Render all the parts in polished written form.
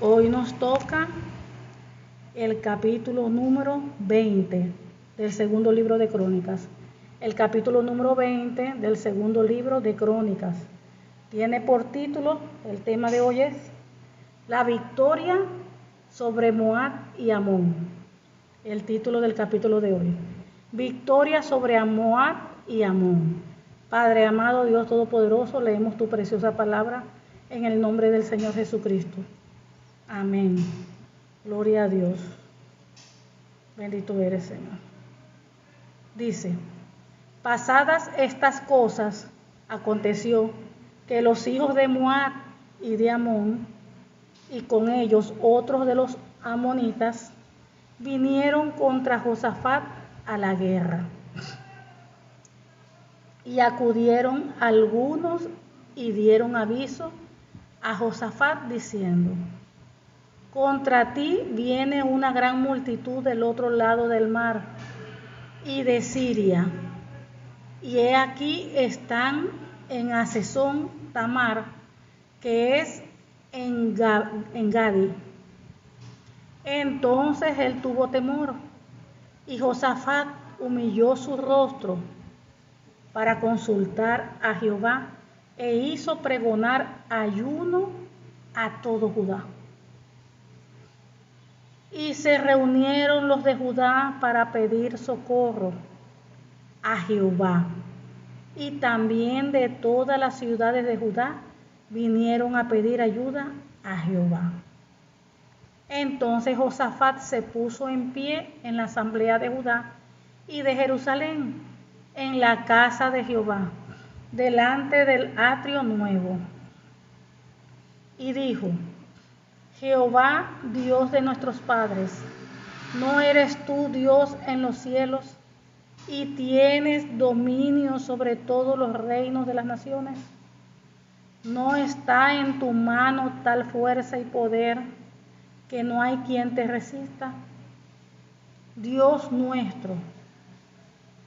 Hoy nos toca el capítulo número 20 del segundo libro de Crónicas. El capítulo número 20 del segundo libro de Crónicas tiene por título, el tema de hoy es la victoria sobre Moab y Amón. El título del capítulo de hoy, victoria sobre Moab y Amón. Padre amado, Dios Todopoderoso, leemos tu preciosa palabra en el nombre del Señor Jesucristo. Amén. Gloria a Dios. Bendito eres, Señor. Dice, pasadas estas cosas, aconteció que los hijos de Moab y de Amón, y con ellos otros de los amonitas, vinieron contra Josafat a la guerra. Y acudieron algunos y dieron aviso a Josafat diciendo, contra ti viene una gran multitud del otro lado del mar y de Siria, y he aquí están en Hazezón Tamar, que es en Gadi. Entonces él tuvo temor, y Josafat humilló su rostro para consultar a Jehová, e hizo pregonar ayuno a todo Judá. Y se reunieron los de Judá para pedir socorro a Jehová. Y también de todas las ciudades de Judá vinieron a pedir ayuda a Jehová. Entonces Josafat se puso en pie en la asamblea de Judá y de Jerusalén, en la casa de Jehová, delante del atrio nuevo. Y dijo, Jehová, Dios de nuestros padres, ¿no eres tú Dios en los cielos y tienes dominio sobre todos los reinos de las naciones? ¿No está en tu mano tal fuerza y poder que no hay quien te resista? Dios nuestro,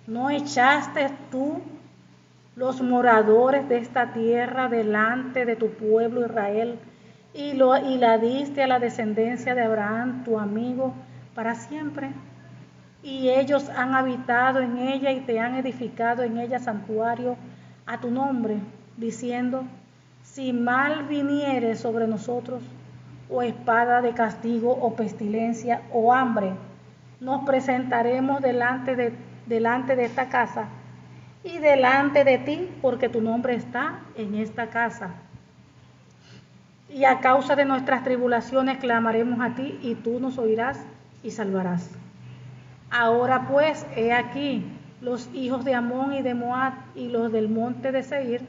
¿no echaste tú los moradores de esta tierra delante de tu pueblo Israel y la diste a la descendencia de Abraham, tu amigo, para siempre? Y ellos han habitado en ella y te han edificado en ella santuario a tu nombre, diciendo, si mal viniere sobre nosotros, o espada de castigo, o pestilencia, o hambre, nos presentaremos delante de esta casa y delante de ti, porque tu nombre está en esta casa. Y a causa de nuestras tribulaciones clamaremos a ti, y tú nos oirás y salvarás. Ahora pues, he aquí, los hijos de Amón y de Moab y los del monte de Seir,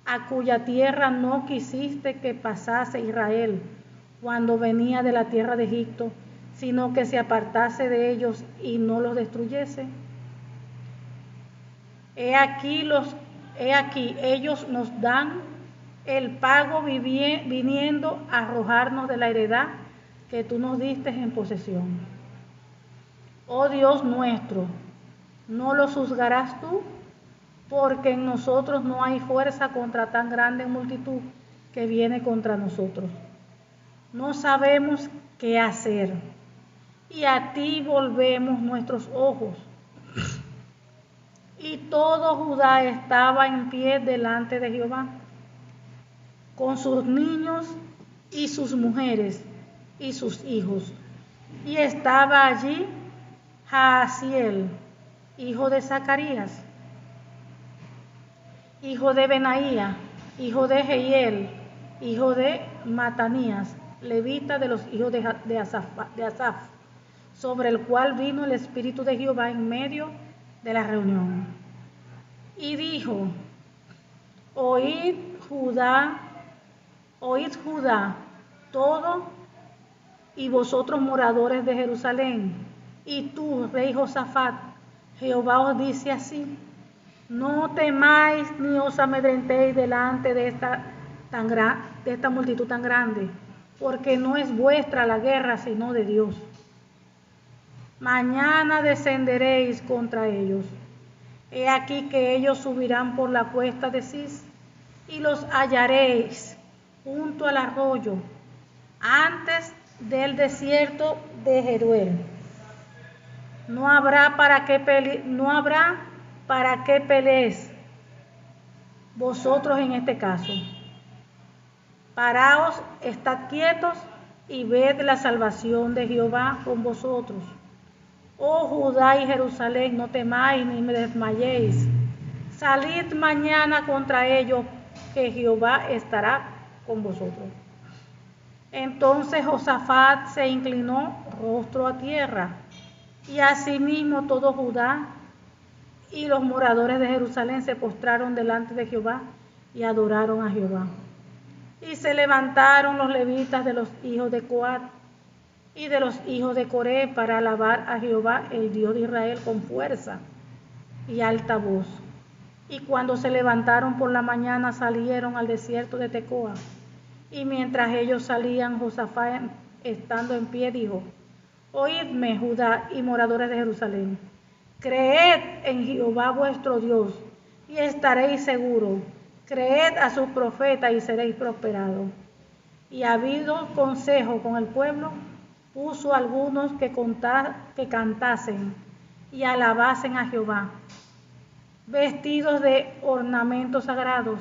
a cuya tierra no quisiste que pasase Israel cuando venía de la tierra de Egipto, sino que se apartase de ellos y no los destruyese. He aquí ellos nos dan el pago viniendo a arrojarnos de la heredad que tú nos diste en posesión. Oh Dios nuestro, ¿no los juzgarás tú? Porque en nosotros no hay fuerza contra tan grande multitud que viene contra nosotros. No sabemos qué hacer, y a ti volvemos nuestros ojos. Y todo Judá estaba en pie delante de Jehová, con sus niños y sus mujeres y sus hijos. Y estaba allí Jaasiel, hijo de Zacarías, hijo de Benaía, hijo de Jehiel, hijo de Matanías, levita de los hijos de Asaf, sobre el cual vino el Espíritu de Jehová en medio de la reunión. Y dijo, oíd Judá todo, y vosotros moradores de Jerusalén, y tú, rey Josafat, Jehová os dice así, no temáis ni os amedrentéis delante de esta multitud tan grande, porque no es vuestra la guerra, sino de Dios. Mañana descenderéis contra ellos. He aquí que ellos subirán por la cuesta de Cis, y los hallaréis junto al arroyo, antes del desierto de Jeruel. No habrá para qué pelees vosotros en este caso. Paraos, estad quietos y ved la salvación de Jehová con vosotros. Oh Judá y Jerusalén, no temáis ni me desmayéis. Salid mañana contra ellos, que Jehová estará con vosotros. Entonces Josafat se inclinó rostro a tierra, y asimismo todo Judá y los moradores de Jerusalén se postraron delante de Jehová y adoraron a Jehová. Y se levantaron los levitas de los hijos de Coat y de los hijos de Coré para alabar a Jehová, el Dios de Israel, con fuerza y alta voz. Y cuando se levantaron por la mañana, salieron al desierto de Tecoa. Y mientras ellos salían, Josafat, estando en pie, dijo: Oídme, Judá y moradores de Jerusalén, creed en Jehová vuestro Dios y estaréis seguros. Creed a sus profetas y seréis prosperados. Y habido consejo con el pueblo, puso algunos que cantasen y alabasen a Jehová, vestidos de ornamentos sagrados,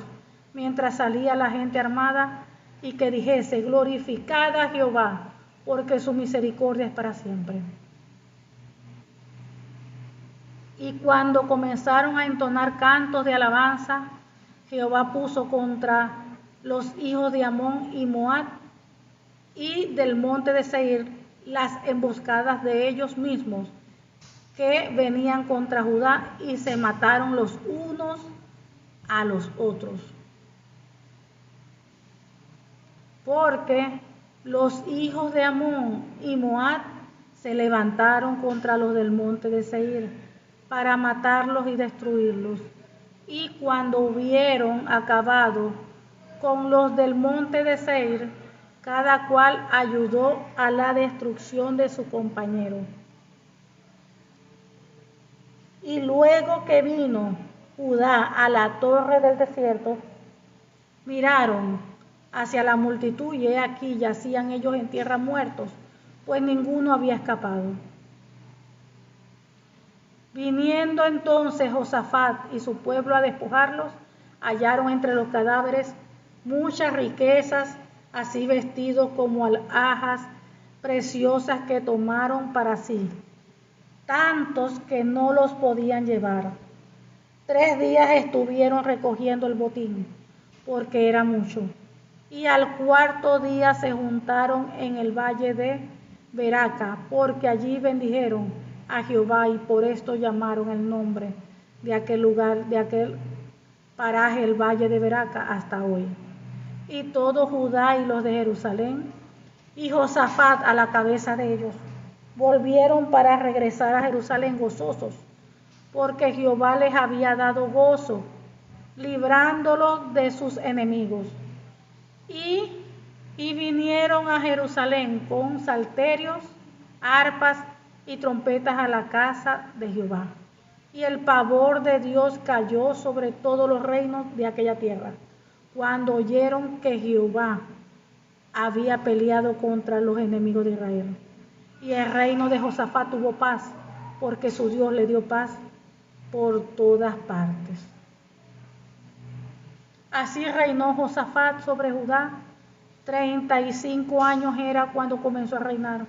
mientras salía la gente armada, y que dijese: glorificad a Jehová, porque su misericordia es para siempre. Y cuando comenzaron a entonar cantos de alabanza, Jehová puso contra los hijos de Amón y Moab y del monte de Seir las emboscadas de ellos mismos que venían contra Judá, y se mataron los unos a los otros. Porque los hijos de Amón y Moab se levantaron contra los del monte de Seir para matarlos y destruirlos. Y cuando hubieron acabado con los del monte de Seir, cada cual ayudó a la destrucción de su compañero. Y luego que vino Judá a la torre del desierto, miraron hacia la multitud, y he aquí yacían ellos en tierra muertos, pues ninguno había escapado. Viniendo entonces Josafat y su pueblo a despojarlos, hallaron entre los cadáveres muchas riquezas, así vestidos como alhajas preciosas que tomaron para sí, tantos que no los podían llevar. 3 días estuvieron recogiendo el botín, porque era mucho. Y al 4.º día se juntaron en el valle de Beraca, porque allí bendijeron a Jehová, y por esto llamaron el nombre de aquel lugar, de aquel paraje, el valle de Beraca, hasta hoy. Y todo Judá y los de Jerusalén, y Josafat a la cabeza de ellos, volvieron para regresar a Jerusalén gozosos, porque Jehová les había dado gozo, librándolos de sus enemigos. Y vinieron a Jerusalén con salterios, arpas y trompetas a la casa de Jehová. Y el pavor de Dios cayó sobre todos los reinos de aquella tierra, cuando oyeron que Jehová había peleado contra los enemigos de Israel. Y el reino de Josafat tuvo paz, porque su Dios le dio paz por todas partes. Así reinó Josafat sobre Judá. 35 años era cuando comenzó a reinar,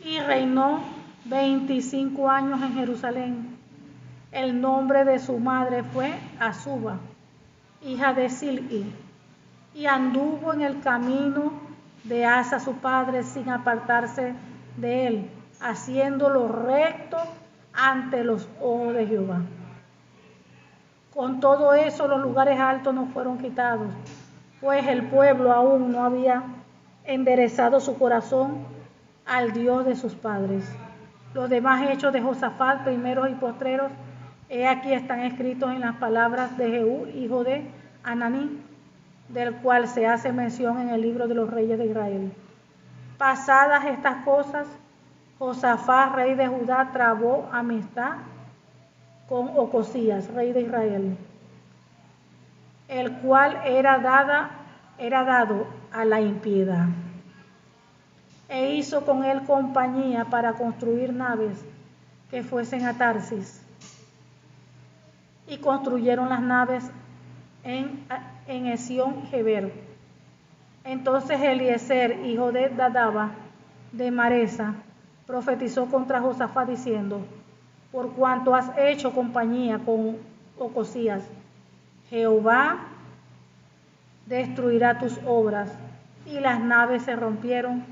y reinó 25 años en Jerusalén. El nombre de su madre fue Azuba, hija de Silhi, y anduvo en el camino de Asa su padre, sin apartarse de él, haciendo lo recto ante los ojos de Jehová. Con todo eso, los lugares altos no fueron quitados, pues el pueblo aún no había enderezado su corazón al Dios de sus padres. Los demás hechos de Josafat, primeros y postreros, he aquí están escritos en las palabras de Jehú, hijo de Ananí, del cual se hace mención en el libro de los reyes de Israel. Pasadas estas cosas, Josafat, rey de Judá, trabó amistad con Ocosías, rey de Israel, el cual era dado a la impiedad. hizo con él compañía para construir naves que fuesen a Tarsis. Y construyeron las naves en Esión-Geber. Entonces Eliezer, hijo de Dadaba, de Maresa, profetizó contra Josafat diciendo: por cuanto has hecho compañía con Ocosías, Jehová destruirá tus obras. Y las naves se rompieron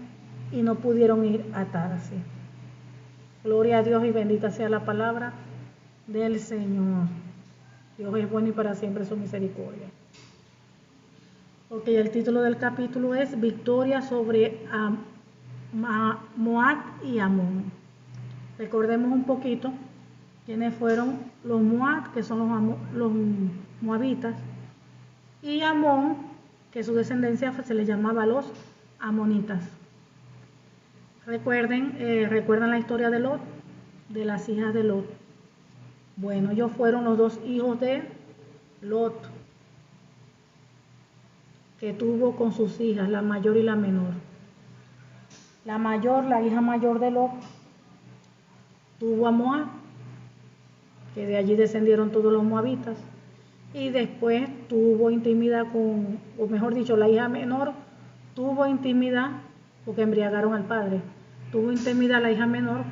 y no pudieron ir a Tarsis. Gloria a Dios y bendita sea la palabra del Señor. Dios es bueno y para siempre su misericordia. Ok, el título del capítulo es Victoria sobre Moab y Amón. Recordemos un poquito quiénes fueron los Moab, que son los moabitas, y Amón, que su descendencia se les llamaba los amonitas. ¿Recuerdan la historia de Lot? De las hijas de Lot. Bueno, ellos fueron los dos hijos de Lot, que tuvo con sus hijas, la mayor y la menor. La mayor, la hija mayor de Lot, tuvo a Moab, que de allí descendieron todos los moabitas, y después tuvo intimidad o mejor dicho, la hija menor tuvo intimidad, porque embriagaron al padre, tuvo intimidad la hija menor,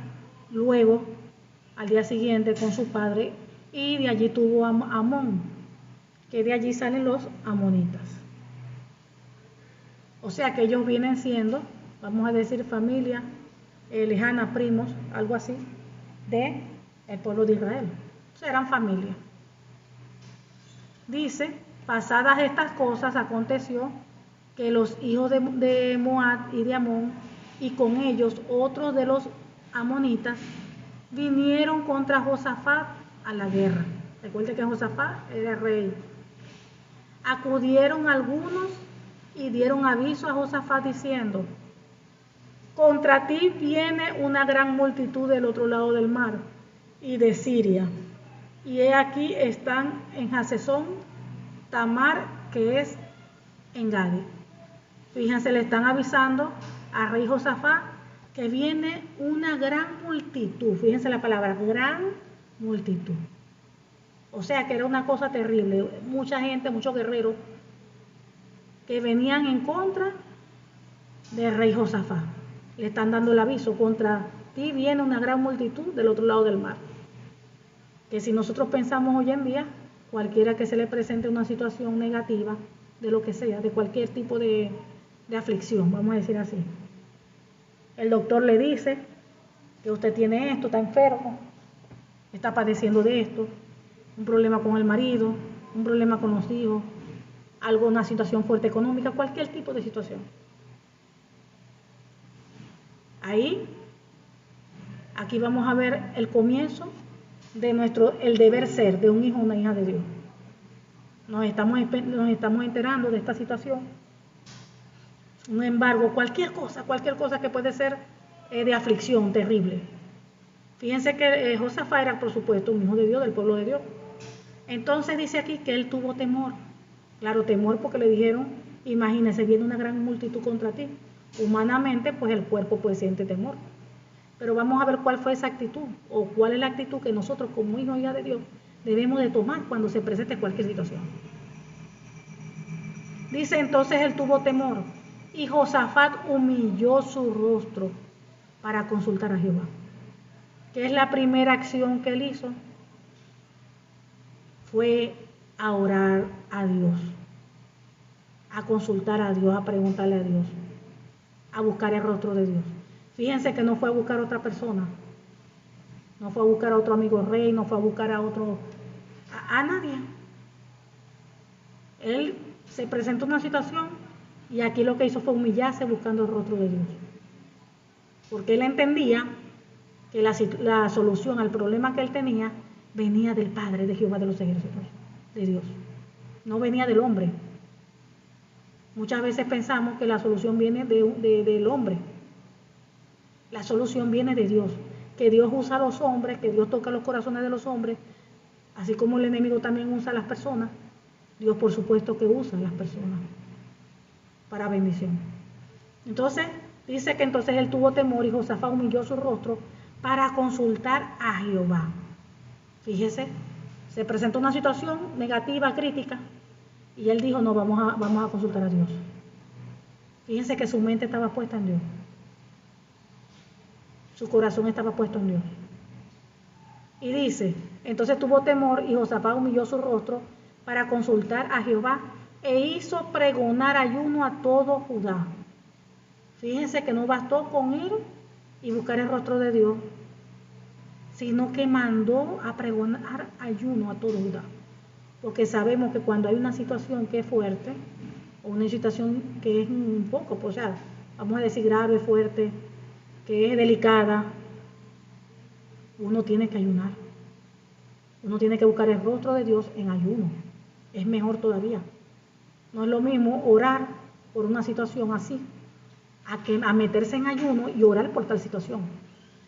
luego, al día siguiente, con su padre, y de allí tuvo a Amón, que de allí salen los amonitas. O sea que ellos vienen siendo, vamos a decir, familia lejana, primos, algo así, de el pueblo de Israel. O sea, eran familia. Dice, pasadas estas cosas, aconteció que los hijos de Moab y de Amón, y con ellos otros de los amonitas, vinieron contra Josafat a la guerra. Recuerde que Josafat era rey. Acudieron algunos y dieron aviso a Josafat diciendo: contra ti viene una gran multitud del otro lado del mar y de Siria, y he aquí están en Hasezón Tamar, que es en Gadi. Fíjense, le están avisando al rey Josafat que viene una gran multitud. Fíjense la palabra, gran multitud. O sea que era una cosa terrible, mucha gente, muchos guerreros que venían en contra del rey Josafat. Le están dando el aviso: contra ti viene una gran multitud del otro lado del mar. Que si nosotros pensamos hoy en día, cualquiera que se le presente una situación negativa, de lo que sea, de cualquier tipo de aflicción, vamos a decir así, el doctor le dice que usted tiene esto, está enfermo, está padeciendo de esto, un problema con el marido, un problema con los hijos, una situación fuerte económica, cualquier tipo de situación. Aquí vamos a ver el comienzo de el deber ser de un hijo o una hija de Dios. Nos estamos enterando de esta situación. Un embargo, cualquier cosa que puede ser de aflicción terrible. Fíjense que Josafat era, por supuesto, un hijo de Dios, del pueblo de Dios. Entonces dice aquí que él tuvo temor. Claro, temor porque le dijeron: imagínese, viene una gran multitud contra ti. Humanamente, pues el cuerpo pues siente temor. Pero vamos a ver cuál fue esa actitud, o cuál es la actitud que nosotros como hijos y hijas de Dios debemos de tomar cuando se presente cualquier situación. Dice: entonces él tuvo temor, y Josafat humilló su rostro para consultar a Jehová. ¿Qué es la primera acción que él hizo? Fue a orar a Dios, a consultar a Dios, a preguntarle a Dios, a buscar el rostro de Dios. Fíjense que no fue a buscar a otra persona, no fue a buscar a otro amigo rey, no fue a buscar a nadie. Él se presentó en una situación y aquí lo que hizo fue humillarse buscando el rostro de Dios. Porque él entendía que la solución al problema que él tenía venía del Padre, de Jehová de los ejércitos, de Dios. No venía del hombre. Muchas veces pensamos que la solución viene del hombre. La solución viene de Dios. Que Dios usa a los hombres, que Dios toca los corazones de los hombres, así como el enemigo también usa a las personas. Dios, por supuesto, que usa a las personas para bendición. Entonces, Dice que entonces él tuvo temor y Josafat humilló su rostro para consultar a Jehová. Fíjese, se presentó una situación negativa, crítica, y él dijo, no, vamos a consultar a Dios. Fíjense que su mente estaba puesta en Dios. Su corazón estaba puesto en Dios. Y dice, entonces tuvo temor y Josafat humilló su rostro para consultar a Jehová e hizo pregonar ayuno a todo Judá. Fíjense que no bastó con ir y buscar el rostro de Dios, sino que mandó a pregonar ayuno a todo Judá. Porque sabemos que cuando hay una situación que es fuerte, o una situación que es un poco, pues ya, vamos a decir grave, fuerte, que es delicada, uno tiene que ayunar. Uno tiene que buscar el rostro de Dios en ayuno. Es mejor todavía. No es lo mismo orar por una situación así, a meterse en ayuno y orar por tal situación.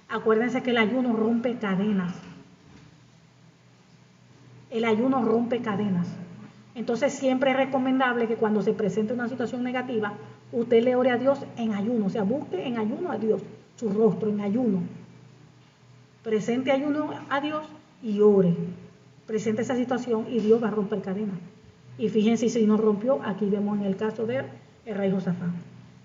Acuérdense que el ayuno rompe cadenas. El ayuno rompe cadenas. Entonces siempre es recomendable que cuando se presente una situación negativa, usted le ore a Dios en ayuno. O sea, busque en ayuno a Dios, su rostro en ayuno. Presente ayuno a Dios y ore. Presente esa situación y Dios va a romper cadenas. Y fíjense si no rompió, aquí vemos en el caso del rey Josafat.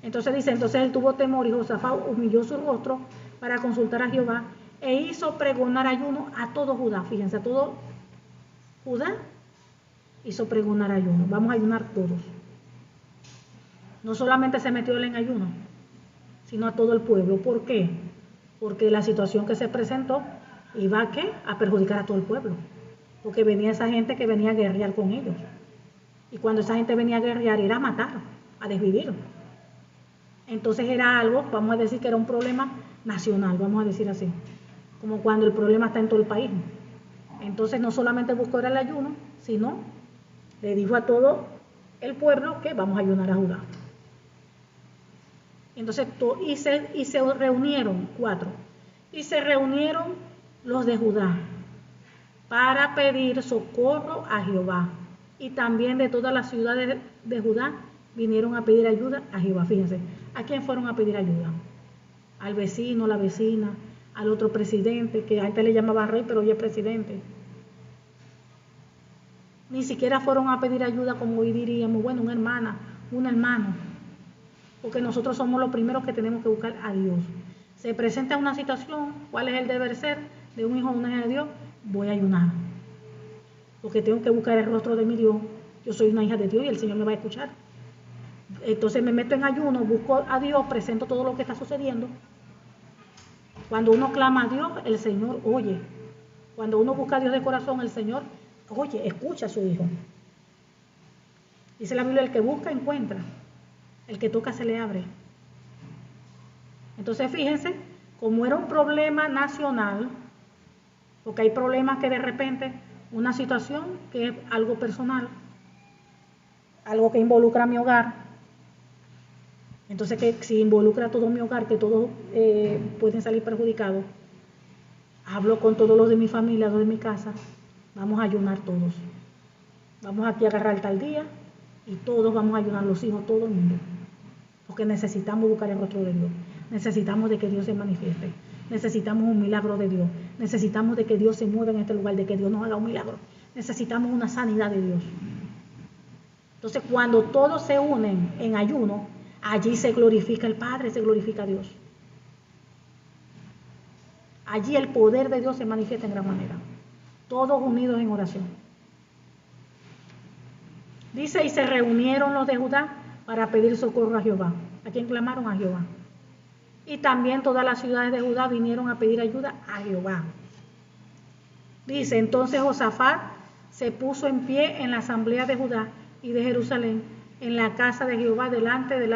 Entonces dice, entonces él tuvo temor y Josafat humilló su rostro para consultar a Jehová e hizo pregonar ayuno a todo Judá. Fíjense, a todo Judá hizo pregonar ayuno. Vamos a ayunar todos. No solamente se metió él en ayuno, sino a todo el pueblo. ¿Por qué? Porque la situación que se presentó iba a ¿qué? A perjudicar a todo el pueblo. Porque venía esa gente que venía a guerrear con ellos. Y cuando esa gente venía a guerrear era a matar, a desvivir. Entonces era algo, vamos a decir que era un problema nacional, vamos a decir así. Como cuando el problema está en todo el país. Entonces no solamente buscó el ayuno, sino le dijo a todo el pueblo que vamos a ayunar a Judá. Entonces, y se reunieron, 4, y se reunieron los de Judá para pedir socorro a Jehová. Y también de todas las ciudades de Judá vinieron a pedir ayuda a Jehová. Fíjense, ¿a quién fueron a pedir ayuda? Al vecino, la vecina, al otro presidente, que antes le llamaba rey, pero hoy es presidente. Ni siquiera fueron a pedir ayuda como hoy diríamos, bueno, una hermana, un hermano. Porque nosotros somos los primeros que tenemos que buscar a Dios. Se presenta una situación, ¿cuál es el deber ser de un hijo o una hija de Dios? Voy a ayunar. Porque tengo que buscar el rostro de mi Dios. Yo soy una hija de Dios y el Señor me va a escuchar. Entonces me meto en ayuno, busco a Dios, presento todo lo que está sucediendo. Cuando uno clama a Dios, el Señor oye. Cuando uno busca a Dios de corazón, el Señor oye, escucha a su hijo. Dice la Biblia, el que busca, encuentra. El que toca, se le abre. Entonces fíjense, como era un problema nacional, porque hay problemas que de repente, una situación que es algo personal, algo que involucra a mi hogar, entonces que si involucra a todo mi hogar, que todos pueden salir perjudicados, hablo con todos los de mi familia, los de mi casa, vamos a ayunar todos. Vamos aquí a agarrar tal día y todos vamos a ayunar, los hijos, todo el mundo. Porque necesitamos buscar el rostro de Dios. Necesitamos de que Dios se manifieste. Necesitamos un milagro de Dios. Necesitamos de que Dios se mueva en este lugar, de que Dios nos haga un milagro. Necesitamos una sanidad de Dios. Entonces, cuando todos se unen en ayuno, allí se glorifica el Padre, se glorifica a Dios. Allí el poder de Dios se manifiesta en gran manera. Todos unidos en oración. Dice, y se reunieron los de Judá para pedir socorro a Jehová. ¿A quién clamaron? A Jehová. Y también todas las ciudades de Judá vinieron a pedir ayuda a Jehová. Dice, entonces Josafat se puso en pie en la asamblea de Judá y de Jerusalén, en la casa de Jehová, delante del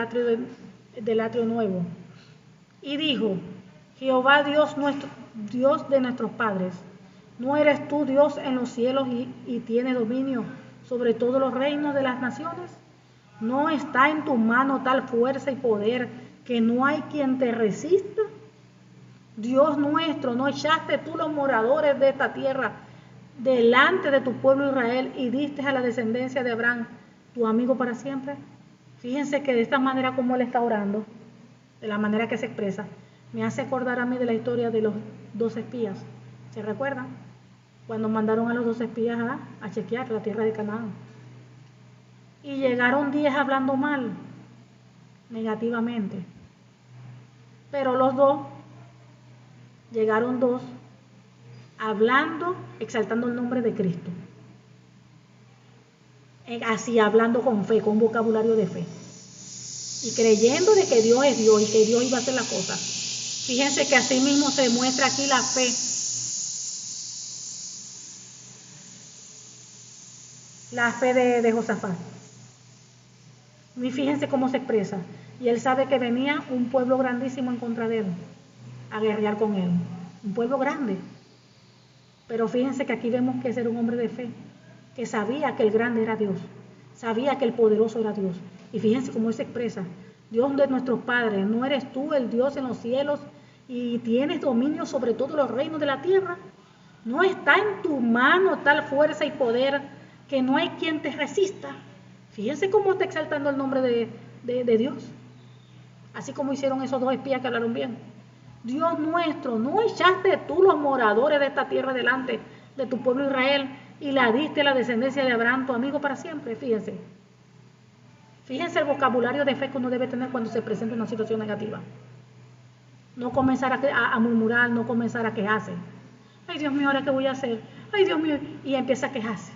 atrio nuevo. Y dijo, Jehová Dios nuestro, Dios de nuestros padres, ¿no eres tú Dios en los cielos y tienes dominio sobre todos los reinos de las naciones? ¿No está en tu mano tal fuerza y poder que no hay quien te resista? Dios nuestro, ¿no echaste tú los moradores de esta tierra delante de tu pueblo Israel y diste a la descendencia de Abraham, tu amigo para siempre? Fíjense que de esta manera como él está orando, de la manera que se expresa, me hace acordar a mí de la historia de los 12 espías. ¿Se recuerdan? Cuando mandaron a los 12 espías a chequear la tierra de Canaán. Y llegaron 10 hablando mal, negativamente. Pero los dos, llegaron 2 hablando, exaltando el nombre de Cristo. Así, hablando con fe, con un vocabulario de fe. Y creyendo de que Dios es Dios y que Dios iba a hacer la cosa. Fíjense que así mismo se muestra aquí la fe. La fe de Josafat. Y fíjense cómo se expresa. Y él sabe que venía un pueblo grandísimo en contra de él, a guerrear con él. Un pueblo grande. Pero fíjense que aquí vemos que ese era un hombre de fe, que sabía que el grande era Dios, sabía que el poderoso era Dios. Y fíjense cómo él se expresa. Dios de nuestros padres, ¿no eres tú el Dios en los cielos y tienes dominio sobre todos los reinos de la tierra? ¿No está en tu mano tal fuerza y poder que no hay quien te resista? Fíjense cómo está exaltando el nombre de Dios. Así como hicieron esos 2 espías que hablaron bien. Dios nuestro, ¿no echaste tú los moradores de esta tierra delante de tu pueblo Israel y la diste a la descendencia de Abraham, tu amigo para siempre? Fíjense. Fíjense el vocabulario de fe que uno debe tener cuando se presenta una situación negativa. No comenzar a murmurar, no comenzar a quejarse. Ay, Dios mío, ¿ahora qué voy a hacer? Ay, Dios mío. Y empieza a quejarse.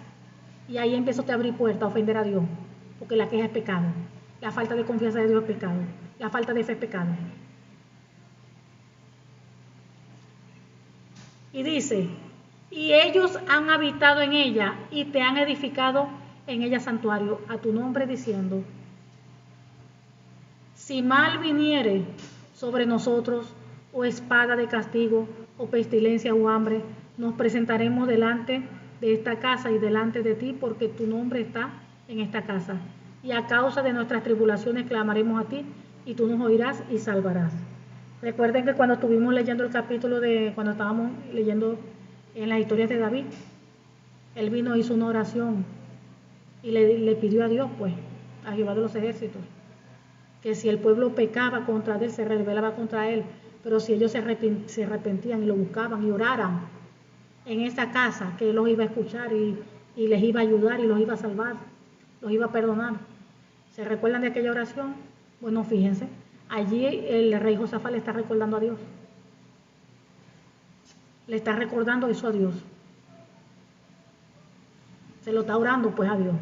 Y ahí empieza a abrir puertas a ofender a Dios. Porque la queja es pecado. La falta de confianza de Dios es pecado. La falta de fe es pecado. Y dice, y ellos han habitado en ella y te han edificado en ella santuario a tu nombre diciendo, si mal viniere sobre nosotros, o espada de castigo, o pestilencia o hambre, nos presentaremos delante de esta casa y delante de ti, porque tu nombre está en esta casa. Y a causa de nuestras tribulaciones clamaremos a ti, y tú nos oirás y salvarás. Recuerden que cuando estuvimos leyendo el capítulo cuando estábamos leyendo en las historias de David, él vino, hizo una oración y le pidió a Dios, pues, a Jehová de los ejércitos, que si el pueblo pecaba contra él, se rebelaba contra él, pero si ellos se arrepentían y lo buscaban y oraran en esta casa, que él los iba a escuchar y les iba a ayudar y los iba a salvar, los iba a perdonar. ¿Se recuerdan de aquella oración? Bueno, fíjense, allí el rey Josafat le está recordando a Dios. Le está recordando eso a Dios. Se lo está orando pues a Dios.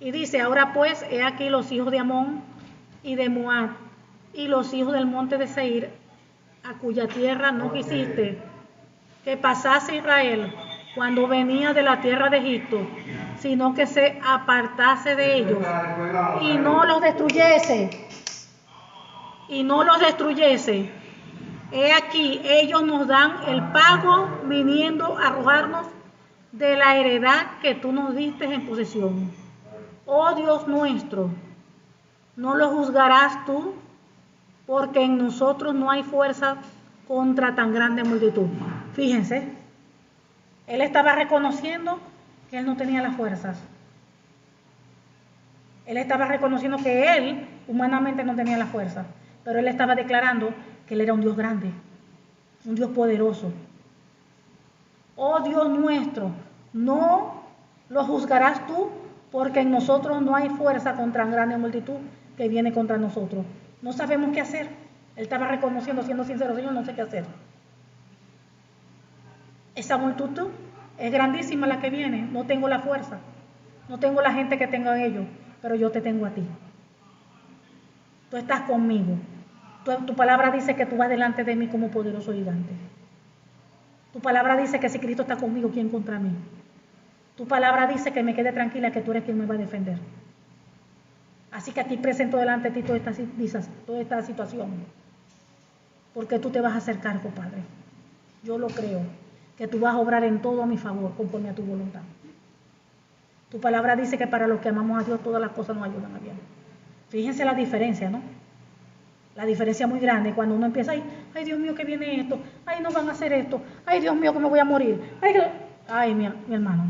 Y dice, ahora pues, he aquí los hijos de Amón y de Moab y los hijos del monte de Seir, a cuya tierra no quisiste que pasase Israel cuando venía de la tierra de Egipto, sino que se apartase de ellos y no los destruyese. Y no los destruyese. He aquí, ellos nos dan el pago viniendo a arrojarnos de la heredad que tú nos diste en posesión. Oh Dios nuestro, no lo juzgarás tú, porque en nosotros no hay fuerza contra tan grande multitud. Fíjense, él estaba reconociendo que él no tenía las fuerzas. Él estaba reconociendo que él humanamente no tenía las fuerzas, pero él estaba declarando que él era un Dios grande, un Dios poderoso. Oh Dios nuestro, no lo juzgarás tú, porque en nosotros no hay fuerza contra tan grande multitud que viene contra nosotros. No sabemos qué hacer. Él estaba reconociendo, siendo sincero, Señor, no sé qué hacer. Esa multitud es grandísima la que viene. No tengo la fuerza. No tengo la gente que tenga ellos, pero yo te tengo a ti. Tú estás conmigo. Tu palabra dice que tú vas delante de mí como poderoso gigante. Tu palabra dice que si Cristo está conmigo, ¿quién contra mí? Tu palabra dice que me quede tranquila, que tú eres quien me va a defender. Así que aquí presento delante de ti toda esta situación, porque tú te vas a hacer cargo, Padre. Yo lo creo, que tú vas a obrar en todo a mi favor, conforme a tu voluntad. Tu palabra dice que para los que amamos a Dios, todas las cosas nos ayudan a bien. Fíjense la diferencia, ¿no? La diferencia muy grande cuando uno empieza, ay Dios mío, que viene esto, ay nos van a hacer esto, ay Dios mío, que me voy a morir, ay mi hermano.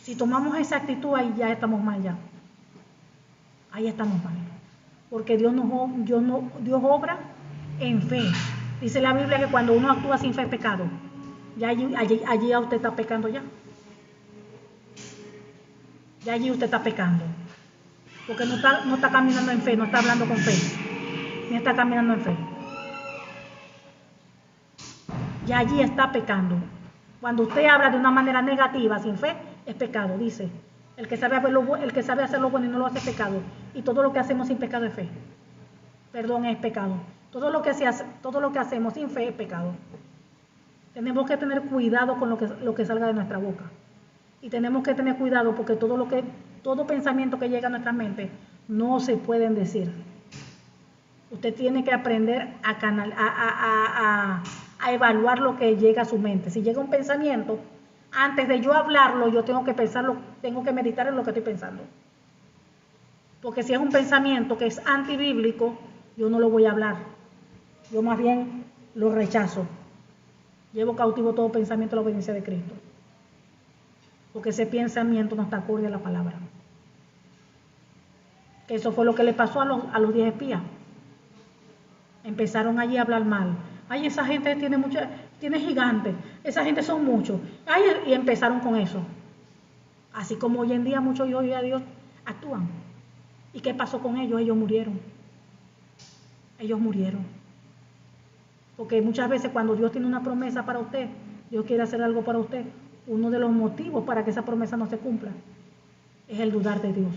Si tomamos esa actitud, ahí ya estamos mal ya. ahí estamos mal. Porque Dios obra en fe. Dice la Biblia que cuando uno actúa sin fe es pecado. Ya allí ya usted está pecando ya. Ya allí usted está pecando. Porque no está caminando en fe, no está hablando con fe. Ni está caminando en fe. Ya allí está pecando. Cuando usted habla de una manera negativa, sin fe, es pecado, dice. El que sabe hacer lo bueno y no lo hace es pecado. Y todo lo que hacemos sin pecado es fe. Perdón, es pecado. Todo lo que hacemos sin fe es pecado. Tenemos que tener cuidado con lo que salga de nuestra boca. Y tenemos que tener cuidado porque todo pensamiento que llega a nuestra mente no se pueden decir. Usted tiene que aprender a evaluar lo que llega a su mente. Si llega un pensamiento, antes de yo hablarlo, yo tengo que pensarlo, tengo que meditar en lo que estoy pensando. Porque si es un pensamiento que es antibíblico, yo no lo voy a hablar. Yo más bien lo rechazo. Llevo cautivo todo pensamiento a la obediencia de Cristo. Porque ese pensamiento no está acorde a la palabra. Que eso fue lo que le pasó a los 10 espías. Empezaron allí a hablar mal. Ay, esa gente tiene gigantes. Esa gente son muchos. Ay, y empezaron con eso. Así como hoy en día muchos hijos de Dios actúan. ¿Y qué pasó con ellos? Ellos murieron. Ellos murieron. Porque muchas veces cuando Dios tiene una promesa para usted, Dios quiere hacer algo para usted, uno de los motivos para que esa promesa no se cumpla es el dudar de Dios.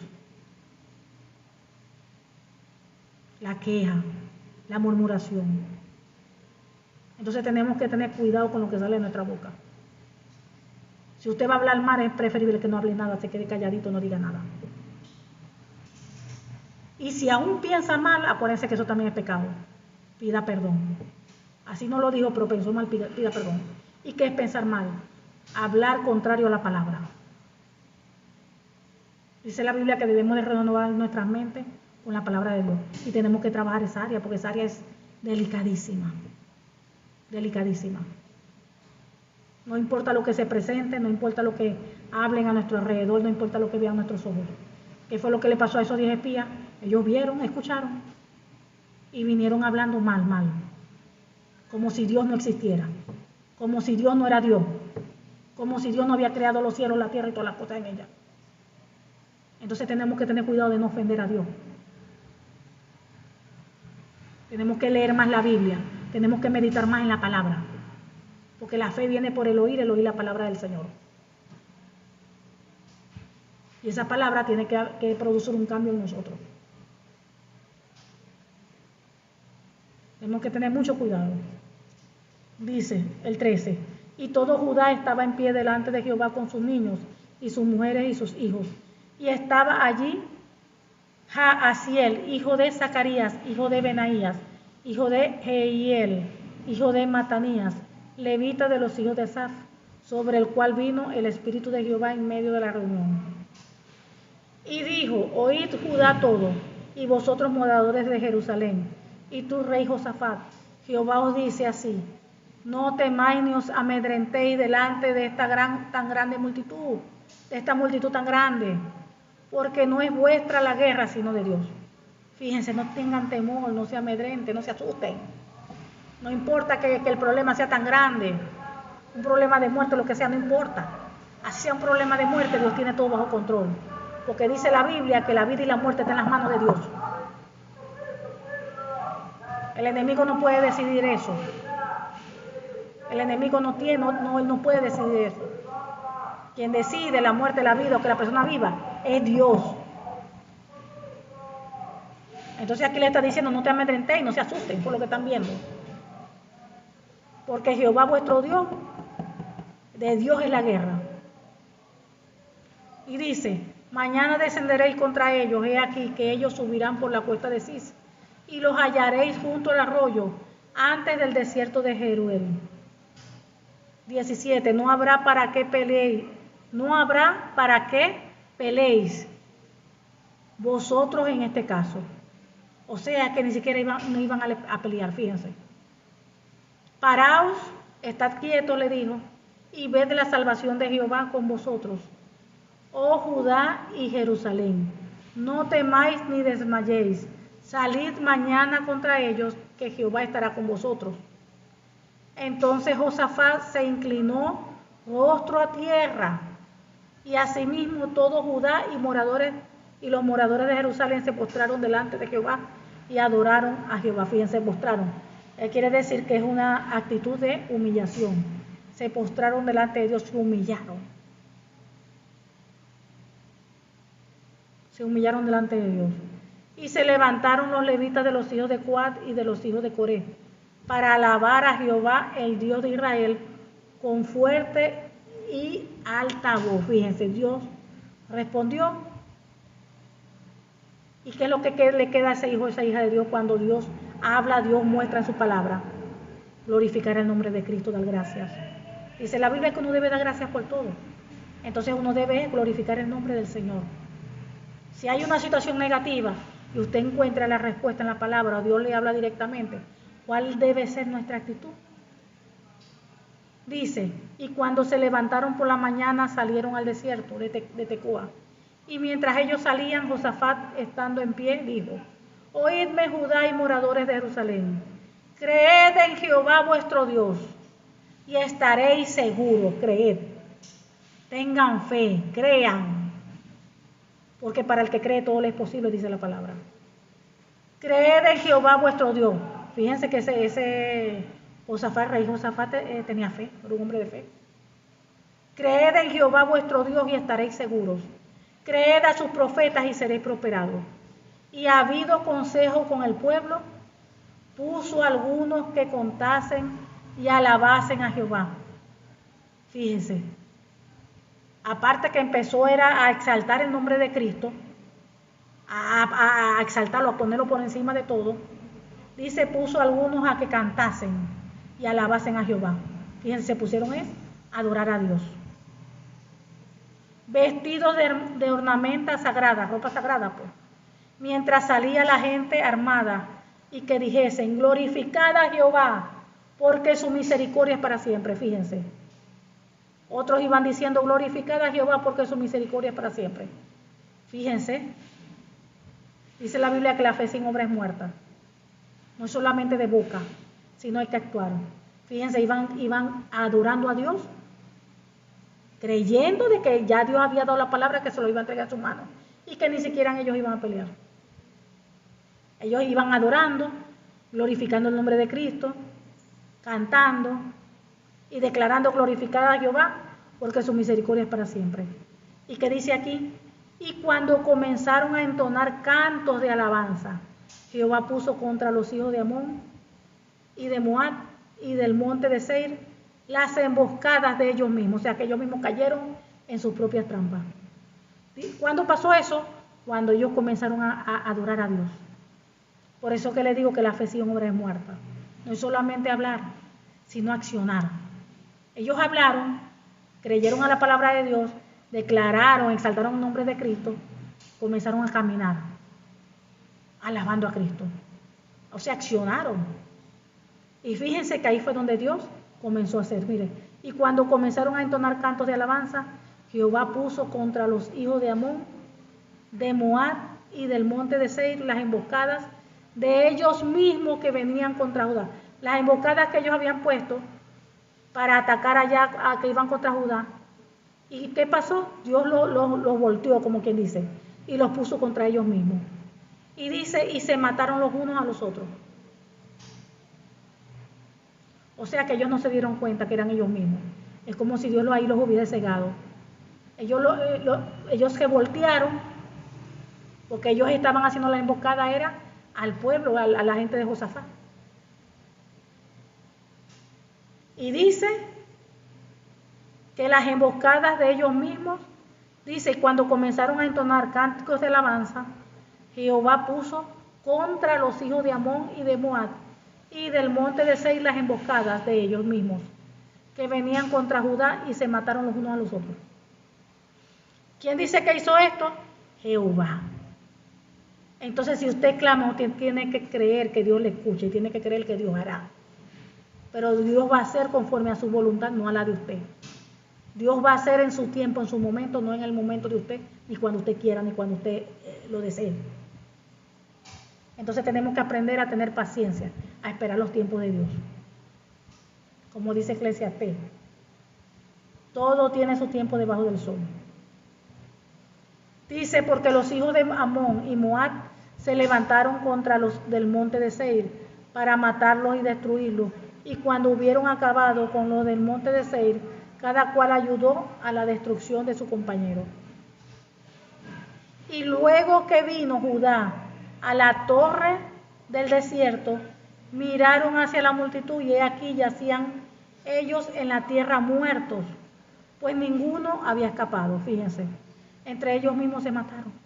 La queja, la murmuración. Entonces tenemos que tener cuidado con lo que sale de nuestra boca. Si usted va a hablar mal, es preferible que no hable nada, se quede calladito, no diga nada. Y si aún piensa mal, acuérdense que eso también es pecado. Pida perdón. Así no lo dijo, pero pensó mal, pida perdón. ¿Y qué es pensar mal? Hablar contrario a la palabra. Dice la Biblia que debemos de renovar nuestras mentes con la palabra de Dios. Y tenemos que trabajar esa área, porque esa área es delicadísima. Delicadísima. No importa lo que se presente, no importa lo que hablen a nuestro alrededor, no importa lo que vean nuestros ojos. ¿Qué fue lo que le pasó a esos 10 espías? Ellos vieron, escucharon y vinieron hablando mal. Como si Dios no existiera, como si Dios no era Dios, como si Dios no había creado los cielos, la tierra y todas las cosas en ella. Entonces tenemos que tener cuidado de no ofender a Dios. Tenemos que leer más la Biblia, tenemos que meditar más en la palabra, porque la fe viene por el oír la palabra del Señor. Y esa palabra tiene que producir un cambio en nosotros. Tenemos que tener mucho cuidado. Dice el 13, y todo Judá estaba en pie delante de Jehová con sus niños y sus mujeres y sus hijos. Y estaba allí Jaasiel, hijo de Zacarías, hijo de Benaías, hijo de Jehiel, hijo de Matanías, levita de los hijos de Asaf, sobre el cual vino el Espíritu de Jehová en medio de la reunión. Y dijo, oíd Judá todo, y vosotros moradores de Jerusalén, y tú rey Josafat, Jehová os dice así, no temáis ni os amedrentéis delante de esta tan grande multitud, de esta multitud tan grande, porque no es vuestra la guerra, sino de Dios. Fíjense, no tengan temor, no se amedrenten, no se asusten. No importa que el problema sea tan grande, un problema de muerte, lo que sea, no importa. Así sea un problema de muerte, Dios tiene todo bajo control. Porque dice la Biblia que la vida y la muerte están en las manos de Dios. El enemigo no puede decidir eso. El enemigo él no puede decidir eso. Quien decide la muerte, la vida o que la persona viva es Dios. Entonces aquí le está diciendo, no te amedrentéis, no se asusten por lo que están viendo. Porque Jehová vuestro Dios, de Dios es la guerra. Y dice, mañana descenderéis contra ellos, he aquí que ellos subirán por la cuesta de Cis, y los hallaréis junto al arroyo, antes del desierto de Jeruel. 17, no habrá para qué peleéis vosotros en este caso. O sea que ni siquiera no iban a pelear, fíjense. Paraos, estad quietos, le dijo, y ved la salvación de Jehová con vosotros, oh Judá y Jerusalén. no temáis ni desmayéis, salid mañana contra ellos, que Jehová estará con vosotros. Entonces Josafat se inclinó rostro a tierra, y asimismo todo Judá y los moradores de Jerusalén se postraron delante de Jehová y adoraron a Jehová. Fíjense, postraron. Quiere decir que es una actitud de humillación. Se postraron delante de Dios, se humillaron. Se humillaron delante de Dios. Y se levantaron los levitas de los hijos de Coat y de los hijos de Coré para alabar a Jehová, el Dios de Israel, con fuerte y alta voz. Fíjense, Dios respondió. ¿Y qué es lo que le queda a ese hijo, a esa hija de Dios cuando Dios habla, Dios muestra en su palabra? Glorificar el nombre de Cristo, dar gracias. Dice la Biblia que uno debe dar gracias por todo. Entonces uno debe glorificar el nombre del Señor. Si hay una situación negativa y usted encuentra la respuesta en la palabra o Dios le habla directamente, ¿cuál debe ser nuestra actitud? Dice, y cuando se levantaron por la mañana salieron al desierto de Tecoa. Y mientras ellos salían, Josafat, estando en pie, dijo, oídme Judá y moradores de Jerusalén, creed en Jehová vuestro Dios y estaréis seguros. Creed, tengan fe, crean, porque para el que cree todo le es posible, dice la palabra. Creed en Jehová vuestro Dios. Fíjense que ese Josafat, rey Josafat, tenía fe, era un hombre de fe. Creed en Jehová vuestro Dios y estaréis seguros. Creed a sus profetas y seréis prosperados. Y ha habido consejo con el pueblo, puso algunos que contasen y alabasen a Jehová. Fíjense, aparte que empezó era a exaltar el nombre de Cristo, a exaltarlo, a ponerlo por encima de todo, dice, puso algunos a que cantasen y alabasen a Jehová. Fíjense, se pusieron a adorar a Dios. Vestidos de ornamenta sagrada, ropa sagrada, pues. Mientras salía la gente armada y que dijesen, glorificad a Jehová, porque su misericordia es para siempre. Fíjense. Otros iban diciendo, glorificad a Jehová, porque su misericordia es para siempre. Fíjense. Dice la Biblia que la fe sin obra es muerta. No es solamente de boca, sino hay que actuar. Fíjense, iban adorando a Dios, creyendo de que ya Dios había dado la palabra, que se lo iba a entregar a su mano y que ni siquiera ellos iban a pelear. Ellos iban adorando, glorificando el nombre de Cristo, cantando y declarando glorificada a Jehová, porque su misericordia es para siempre. ¿Y qué dice aquí? Y cuando comenzaron a entonar cantos de alabanza, Jehová puso contra los hijos de Amón y de Moab y del monte de Seir las emboscadas de ellos mismos, o sea que ellos mismos cayeron en sus propias trampas. ¿Cuándo pasó eso? Cuando ellos comenzaron a adorar a Dios. Por eso que les digo que la fe sin obra es muerta. No es solamente hablar, sino accionar. Ellos hablaron, creyeron a la palabra de Dios, declararon, exaltaron el nombre de Cristo, comenzaron a caminar, alabando a Cristo. O sea, accionaron. Y fíjense que ahí fue donde Dios comenzó a hacer, mire, y cuando comenzaron a entonar cantos de alabanza, Jehová puso contra los hijos de Amón, de Moab y del monte de Seir las emboscadas de ellos mismos que venían contra Judá. Las emboscadas que ellos habían puesto para atacar allá a que iban contra Judá. ¿Y qué pasó? Dios los volteó, como quien dice, y los puso contra ellos mismos. Y dice, y se mataron los unos a los otros. O sea que ellos no se dieron cuenta que eran ellos mismos. Es como si Dios ahí los hubiera cegado. Ellos se voltearon, porque ellos estaban haciendo la emboscada, era al pueblo, a la gente de Josafat. Y dice que las emboscadas de ellos mismos, dice, cuando comenzaron a entonar cánticos de alabanza, Jehová puso contra los hijos de Amón y de Moab y del monte de Seir las emboscadas de ellos mismos, que venían contra Judá y se mataron los unos a los otros. ¿Quién dice que hizo esto? Jehová. Entonces, si usted clama, usted tiene que creer que Dios le escucha y tiene que creer que Dios hará. Pero Dios va a hacer conforme a su voluntad, no a la de usted. Dios va a hacer en su tiempo, en su momento, no en el momento de usted, ni cuando usted quiera, ni cuando usted lo desee. Entonces tenemos que aprender a tener paciencia, a esperar los tiempos de Dios. Como dice Eclesiastés, todo tiene su tiempo debajo del sol. Dice, porque los hijos de Amón y Moab se levantaron contra los del monte de Seir para matarlos y destruirlos. Y cuando hubieron acabado con los del monte de Seir, cada cual ayudó a la destrucción de su compañero. Y luego que vino Judá a la torre del desierto, miraron hacia la multitud y he aquí yacían ellos en la tierra muertos, pues ninguno había escapado. Fíjense, entre ellos mismos se mataron.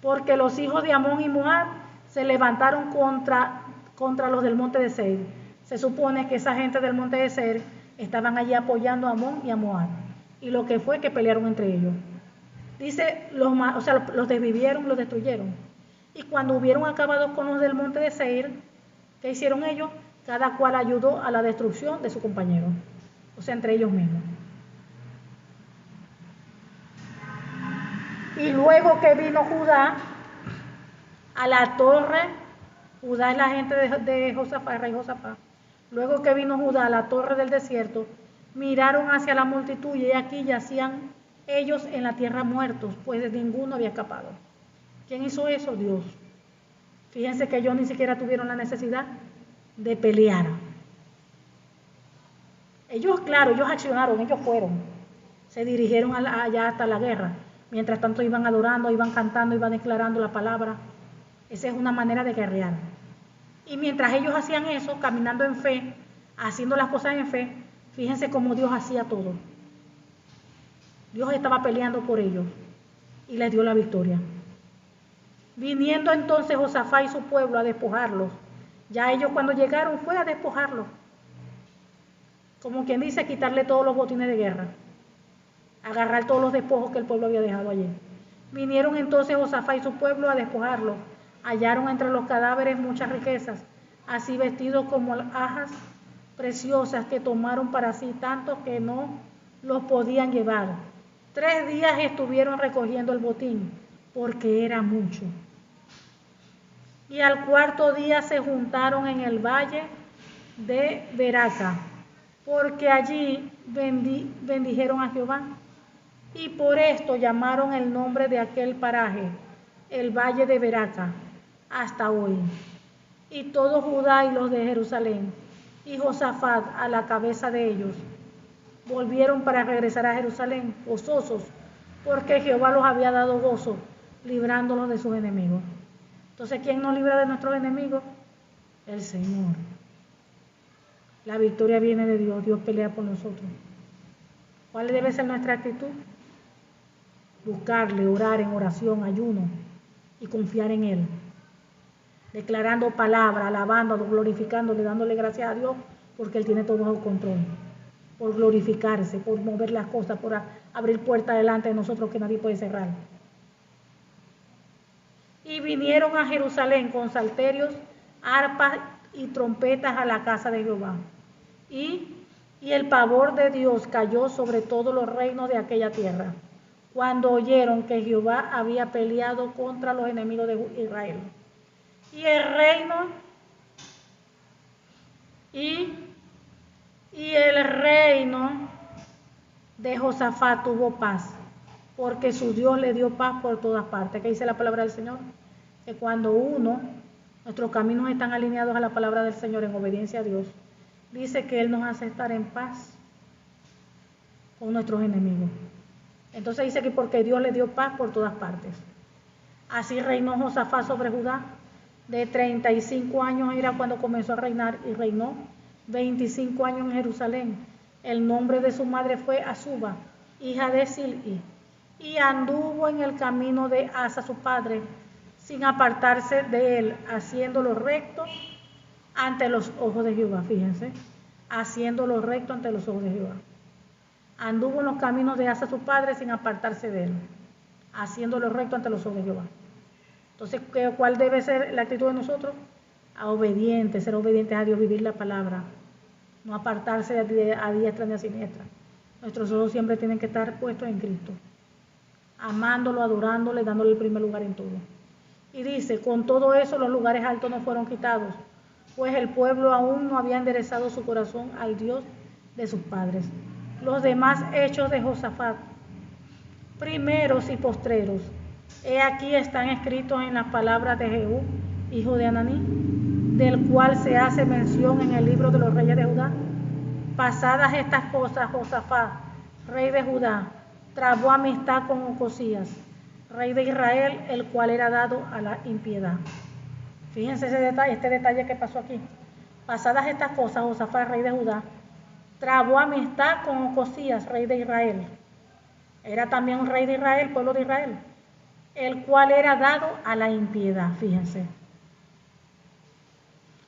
Porque los hijos de Amón y Moab se levantaron contra los del monte de Seir. Se supone que esa gente del monte de Seir estaban allí apoyando a Amón y a Moab. Y lo que fue que pelearon entre ellos. Dice, los desvivieron, los destruyeron. Y cuando hubieron acabado con los del monte de Seir, ¿qué hicieron ellos? Cada cual ayudó a la destrucción de su compañero. O sea, entre ellos mismos. Y luego que vino Judá a la torre, Judá es la gente de Josafat, el rey Josafat. Luego que vino Judá a la torre del desierto, miraron hacia la multitud y aquí yacían ellos en la tierra muertos, pues ninguno había escapado. ¿Quién hizo eso? Dios. Fíjense que ellos ni siquiera tuvieron la necesidad de pelear. Ellos, claro, ellos accionaron, ellos fueron, se dirigieron allá hasta la guerra. Mientras tanto iban adorando, iban cantando, iban declarando la palabra. Esa es una manera de guerrear. Y mientras ellos hacían eso, caminando en fe, haciendo las cosas en fe, fíjense cómo Dios hacía todo. Dios estaba peleando por ellos y les dio la victoria. Viniendo entonces Josafat y su pueblo a despojarlos. Ya ellos cuando llegaron fue a despojarlos. Como quien dice, quitarle todos los botines de guerra. Agarrar todos los despojos que el pueblo había dejado allí. Vinieron entonces Josafat y su pueblo a despojarlo. Hallaron entre los cadáveres muchas riquezas, así vestidos como alhajas preciosas que tomaron para sí tantos que no los podían llevar. 3 días estuvieron recogiendo el botín, porque era mucho. Y al 4.º día se juntaron en el valle de Beraca, porque allí bendijeron a Jehová. Y por esto llamaron el nombre de aquel paraje, el valle de Beraca, hasta hoy. Y todo Judá y los de Jerusalén, y Josafat a la cabeza de ellos, volvieron para regresar a Jerusalén, gozosos, porque Jehová los había dado gozo, librándolos de sus enemigos. Entonces, ¿quién nos libra de nuestros enemigos? El Señor. La victoria viene de Dios, Dios pelea por nosotros. ¿Cuál debe ser nuestra actitud? Buscarle, orar en oración, ayuno y confiar en Él. Declarando palabra, alabando, glorificándole, dándole gracias a Dios, porque Él tiene todo bajo control. Por glorificarse, por mover las cosas, por abrir puertas delante de nosotros que nadie puede cerrar. Y vinieron a Jerusalén con salterios, arpas y trompetas a la casa de Jehová. Y el pavor de Dios cayó sobre todos los reinos de aquella tierra, cuando oyeron que Jehová había peleado contra los enemigos de Israel. Y el reino de Josafat tuvo paz, porque su Dios le dio paz por todas partes. ¿Qué dice la palabra del Señor? Que cuando nuestros caminos están alineados a la palabra del Señor en obediencia a Dios, dice que Él nos hace estar en paz con nuestros enemigos. Entonces dice que porque Dios le dio paz por todas partes. Así reinó Josafat sobre Judá. De 35 años era cuando comenzó a reinar y reinó 25 años en Jerusalén. El nombre de su madre fue Azuba, hija de Silhi, y anduvo en el camino de Asa su padre, sin apartarse de él, haciendo lo recto ante los ojos de Jehová. Fíjense, haciendo lo recto ante los ojos de Jehová. Anduvo en los caminos de Asa su padre sin apartarse de él. haciendo lo recto ante los ojos de Jehová. Entonces, ¿cuál debe ser la actitud de nosotros? Ser obedientes a Dios, vivir la palabra, no apartarse a diestra ni a siniestra. Nuestros ojos siempre tienen que estar puestos en Cristo, amándolo, adorándole, dándole el primer lugar en todo. Y dice, con todo eso los lugares altos no fueron quitados, pues el pueblo aún no había enderezado su corazón al Dios de sus padres. Los demás hechos de Josafat, primeros y postreros, he aquí están escritos en las palabras de Jehú, hijo de Ananí, del cual se hace mención en el libro de los reyes de Judá. Pasadas estas cosas, Josafat, rey de Judá, trabó amistad con Ocosías, rey de Israel, el cual era dado a la impiedad. Fíjense este detalle que pasó aquí. Pasadas estas cosas, Josafat, rey de Judá, trabó amistad con Ocosías, rey de Israel. Era también un rey de Israel, pueblo de Israel, el cual era dado a la impiedad, fíjense.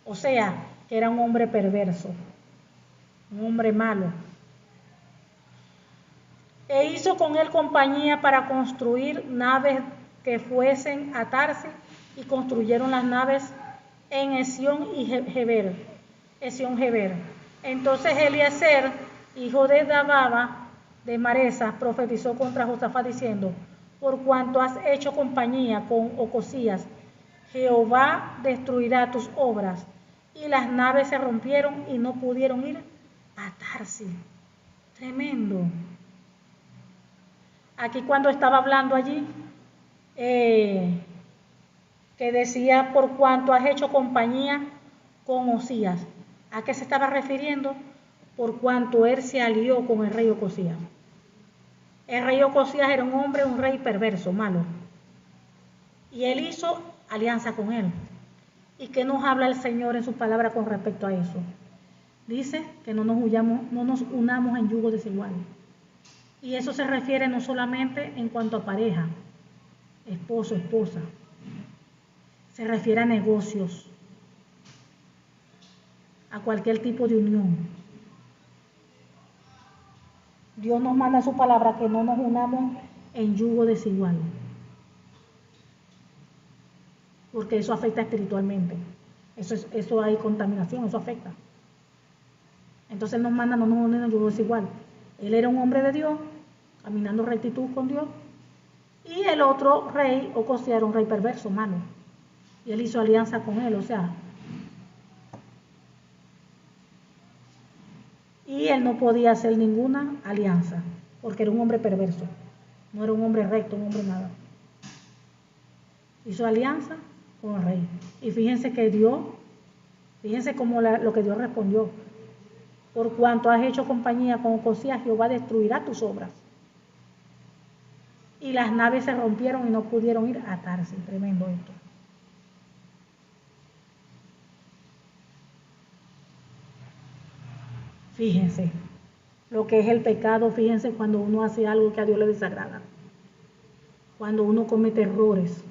O sea, que era un hombre perverso, un hombre malo. E hizo con él compañía para construir naves que fuesen a Tarsis, y construyeron las naves en Esión y Geber. Entonces Eliezer, hijo de Dababa, de Maresa, profetizó contra Josafat diciendo, por cuanto has hecho compañía con Ocosías, Jehová destruirá tus obras. Y las naves se rompieron y no pudieron ir a Tarsis. Tremendo. Aquí cuando estaba hablando allí, que decía, por cuanto has hecho compañía con Osías. ¿A qué se estaba refiriendo? Por cuanto él se alió con el rey Ocosías. El rey Ocosías era un rey perverso, malo. Y él hizo alianza con él. ¿Y qué nos habla el Señor en su palabra con respecto a eso? Dice que no nos unamos en yugo desigual. Y eso se refiere no solamente en cuanto a pareja, esposo, esposa. Se refiere a negocios, a cualquier tipo de unión. Dios nos manda su palabra que no nos unamos en yugo desigual, porque eso afecta espiritualmente. Eso hay contaminación, eso afecta. Entonces Él nos manda no nos unamos en yugo desigual. Él era un hombre de Dios, caminando rectitud con Dios, y el otro rey, Ocosías, era un rey perverso, malo. Y él hizo alianza con él, o sea, y él no podía hacer ninguna alianza, porque era un hombre perverso, no era un hombre recto, un hombre nada. Hizo alianza con el rey. Y fíjense que fíjense cómo lo que Dios respondió. Por cuanto has hecho compañía con Ocosías, Jehová destruirá tus obras. Y las naves se rompieron y no pudieron ir a Tarsis. Tremendo esto. Fíjense lo que es el pecado, fíjense cuando uno hace algo que a Dios le desagrada. Cuando uno comete errores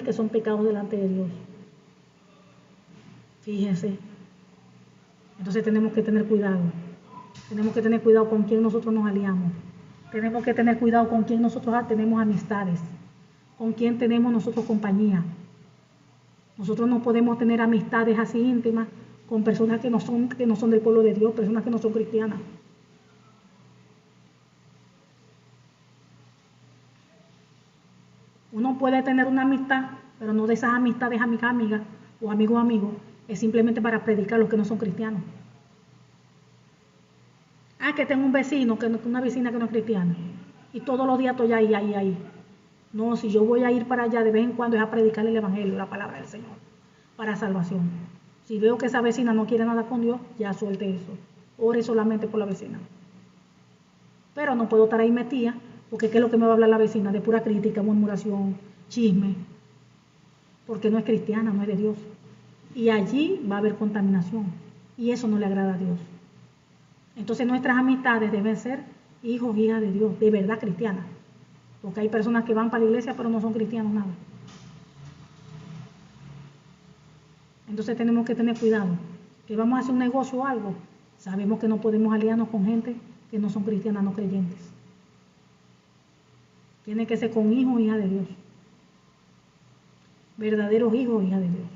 que son pecados delante de Dios. Fíjense. Entonces tenemos que tener cuidado. Tenemos que tener cuidado con quién nosotros nos aliamos. Tenemos que tener cuidado con quién nosotros tenemos amistades. Con quién tenemos nosotros compañía. Nosotros no podemos tener amistades así íntimas con personas que no son del pueblo de Dios, personas que no son cristianas. Uno puede tener una amistad, pero no de esas amistades amigas o amigos, es simplemente para predicar a los que no son cristianos. Que tengo un vecino, una vecina que no es cristiana, y todos los días estoy ahí. No, si yo voy a ir para allá de vez en cuando es a predicar el evangelio, la palabra del Señor, para salvación. Si veo que esa vecina no quiere nada con Dios, ya suelte eso. Ore solamente por la vecina. Pero no puedo estar ahí metida, porque ¿qué es lo que me va a hablar la vecina? De pura crítica, murmuración, chisme. Porque no es cristiana, no es de Dios. Y allí va a haber contaminación. Y eso no le agrada a Dios. Entonces nuestras amistades deben ser hijos, hijas de Dios, de verdad cristianas. Porque hay personas que van para la iglesia, pero no son cristianos nada. Entonces tenemos que tener cuidado. Que vamos a hacer un negocio o algo, sabemos que no podemos aliarnos con gente que no son cristianas, no creyentes. Tiene que ser con hijos o hijas de Dios. Verdaderos hijos o hijas de Dios.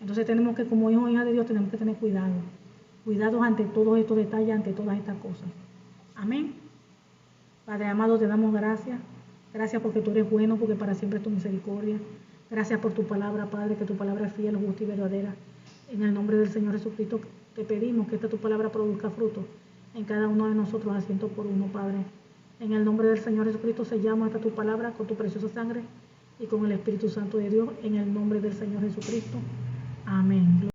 Entonces tenemos que, como hijos o hijas de Dios, tenemos que tener cuidado. Cuidados ante todos estos detalles, ante todas estas cosas. Amén. Padre amado, te damos gracias. Gracias porque tú eres bueno, porque para siempre es tu misericordia. Gracias por tu palabra, Padre, que tu palabra es fiel, justa y verdadera. En el nombre del Señor Jesucristo te pedimos que esta tu palabra produzca fruto en cada uno de nosotros, a 100 por 1, Padre. En el nombre del Señor Jesucristo sellamos esta tu palabra con tu preciosa sangre y con el Espíritu Santo de Dios, en el nombre del Señor Jesucristo. Amén.